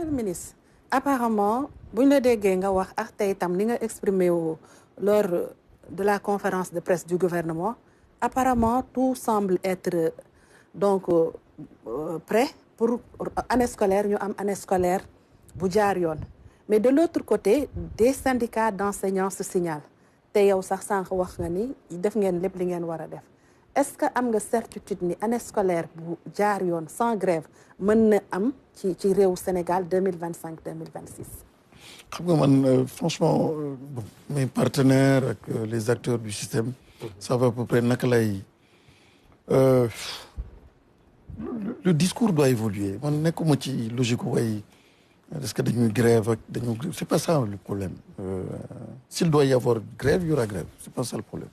le ministre apparemment bu ñu la déggee nga wax ak tey tam ni nga exprimé wu lors de la conférence de presse du gouvernement apparemment tout semble être donc prêt pour année scolaire ñu am année scolaire bu jaar yoon mais de l'autre côté des syndicats d'enseignants se signalent te yow sax sànq wax nga ni def ngeen lépp li ngeen war a def est-ce que am nga certitude ni année scolaire bu jaar yoon sans grève mën na am ci réew Sénégal 2025 2026. xam nga man franchement mes partenaires ak les acteurs du système savent à peu près naka lay le discours doit évoluer man nekkuma ci logique way est-ce que dañuy grève ak dañu c'est pas ça le problème s'il doit y avoir grève il y aura grève c'est pas ça le problème.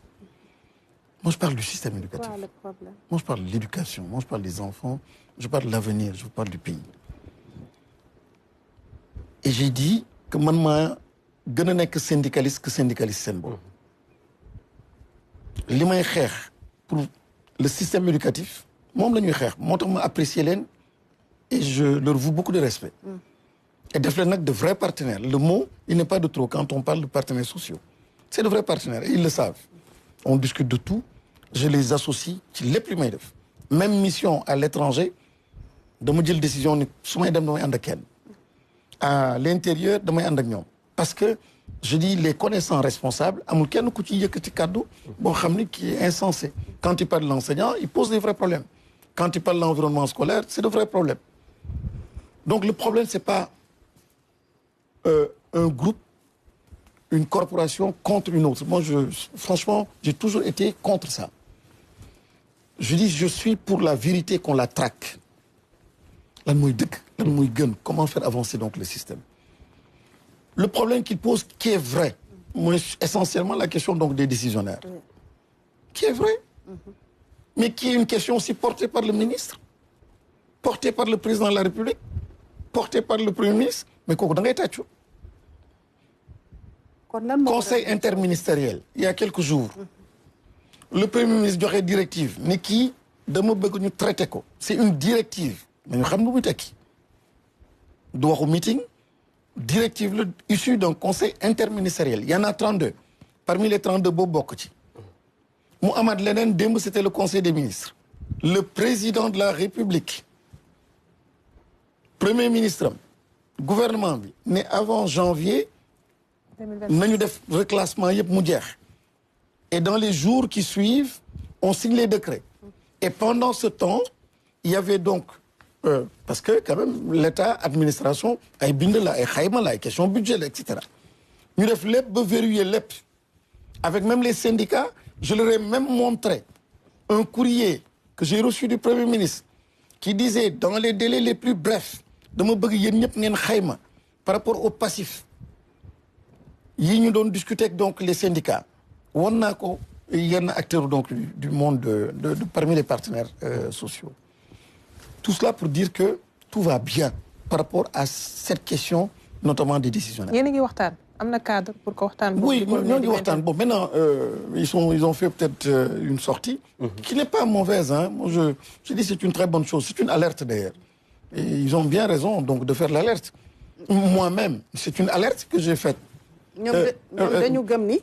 Moi, je parle du système éducatif. Quoi, le problème? Moi, je parle de l'éducation. Moi, je parle des enfants. Je parle de l'avenir. Je parle du pays. Et j'ai dit que man maa gën a nekk syndicaliste que syndicaliste seen bopp. li may xeex pour le système éducatif moom la ñuy xeex moo tax ma apprécier leen et je leur voue beaucoup de respect. Et def leen nag de vrais partenaires. Le mot, il n'est pas de trop quand on parle de partenaires sociaux. C'est de vrais partenaires et ils le savent. On discute de tout. Je les associe ci lépp li may def même mission à l'étranger dama jël décision ni su may dem damay ànd ak kenn à l'intérieur damay ànd ak ñoom parce que je dis les connaissants responsables amul kenn ku ci yëkkati kàddu boo xam ni qui est insensé quand il parle de l'enseignant il pose des vrais problèmes quand il parle de l'environnement scolaire c'est de vrais problèmes donc le problème c'est pas un groupe une corporation contre une autre moi franchement j'ai toujours été contre ça. Je dis, je suis pour la vérité qu'on la traque. Lan mooy dëgg, lan mooy gën, comment faire avancer donc le système. Le problème qu'il pose, qui est vrai, moi, essentiellement la question donc des décisionnaires, qui est vrai, mais qui est une question aussi portée par le ministre, portée par le président de la République, portée par le Premier ministre, mais kooku da ngay tàccu. Conseil interministériel, il y a quelques jours, le Premier ministre joxe directive ne kii dama bëgg ñu traité ko c'est une directive mais ñu xam lu muy tekki du waxu meeting directive la issue d'un conseil interministériel il y en a 32 parmi les 32 boobu bokk ci mu amaat leneen démb c'était le conseil des ministres le président de la République premier ministre am gouvernement bi ne avant janvier nañu def reclassement yëpp mu jeex. Et dans les jours qui suivent, on signe les décrets. Et pendant ce temps, il y avait donc... parce que quand même, l'État, administration, ay bind la, ay xayma la, ay question budget la, etc. Ñu def lépp ba verrouiller lépp. Avec même les syndicats, je leur ai même montré un courrier que j'ai reçu du Premier ministre qui disait, dans les délais les plus brefs, dama bëgg yéen ñëpp ngeen xayma par rapport au passif. Yi ñu doon discuter avec donc les syndicats. Won naa ko yenn acteurs donc du monde de parmi les partenaires sociaux. Tout cela pour dire que tout va bien par rapport à cette question notamment des décisionnaires. Yéen a ngi waxtaan am na cadre pour que waxtaan. Oui ñoo ngi waxtaan bon maintenant ils ont fait peut-être une sortie. Qui n'est pas mauvaise hein. Moi je dis c'est une très bonne chose c'est une alerte d'ailleurs et ils ont bien raison donc de faire l'alerte. Moi-même c'est une alerte que j'ai faite. ñoom dañu gëm ni.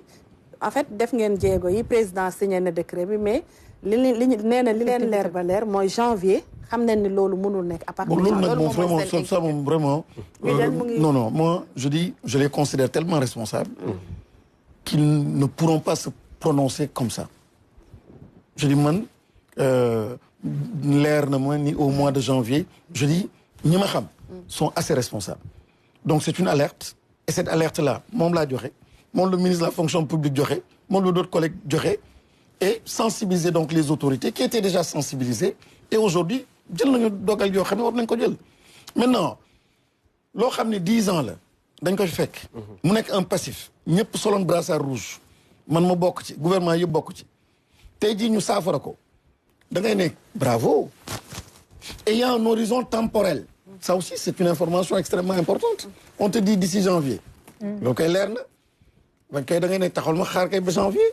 En fait def ngeen jéego yi président signé na décret bi mais li nee na li leen leer ba leer mooy janvier xam nañ ni loolu mënul nekk à partir de loolu nag moom vraiment ça moom vraiment non moi je dis je les considère tellement responsables qu'ils ne pourront pas se prononcer comme ça je dis man leer na ma ni au mois de janvier je dis ñi ma xam sont assez responsables donc c'est une alerte et cette alerte là moom laa joxe moom le ministre de la fonction publique joxe moom le d'autres collègues joxe et sensibiliser donc les autorités qui étaient déjà sensibilisées et aujourd'hui jël nañu dogal yoo xam ne war nañ ko jël maintenant loo xam ne 10 ans la dañ ko fekk mu nekk un passif ñëpp soloon brassard rouge man ma bokk ci gouvernement yëpp bokk ci tey jii ñu saafara ko da ngay nekk bravo et il y a un horizon temporel ça aussi c'est une information extrêmement importante on te dit d'ici janvier loo koy leer na bañ koy da ngay nekk taxawal ma xaar kay ba janvier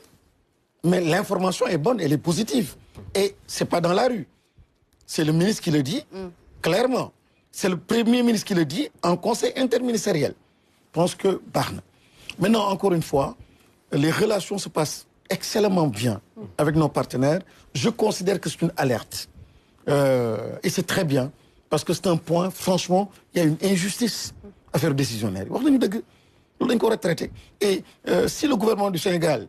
mais l'information est bonne elle est positive et c'est pas dans la rue c'est le ministre qui le dit clairement c'est le Premier ministre qui le dit en conseil interministériel. Je pense que Barne. Maintenant, encore une fois, les relations se passent excellemment bien avec nos partenaires. Je considère que c'est une alerte. Et c'est très bien, parce que c'est un point, franchement, il y a une injustice à faire décisionnaire. Et si le gouvernement du Sénégal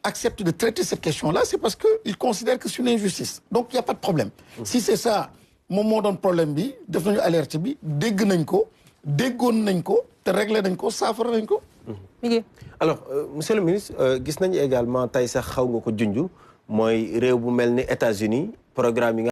accepte de traiter cette question-là, c'est parce qu'il considère que c'est une injustice. Donc, il n'y a pas de problème. Si c'est ça, mon mot d'un problème, def nañu alerte bi, dégg nañ ko, déggoon nañ ko, te réglé nañ ko, saafara nañ ko. Alors, monsieur le ministre, gis nañu également tey sax xaw nga ko junj mooy réew bu mel ni États-Unis programme yi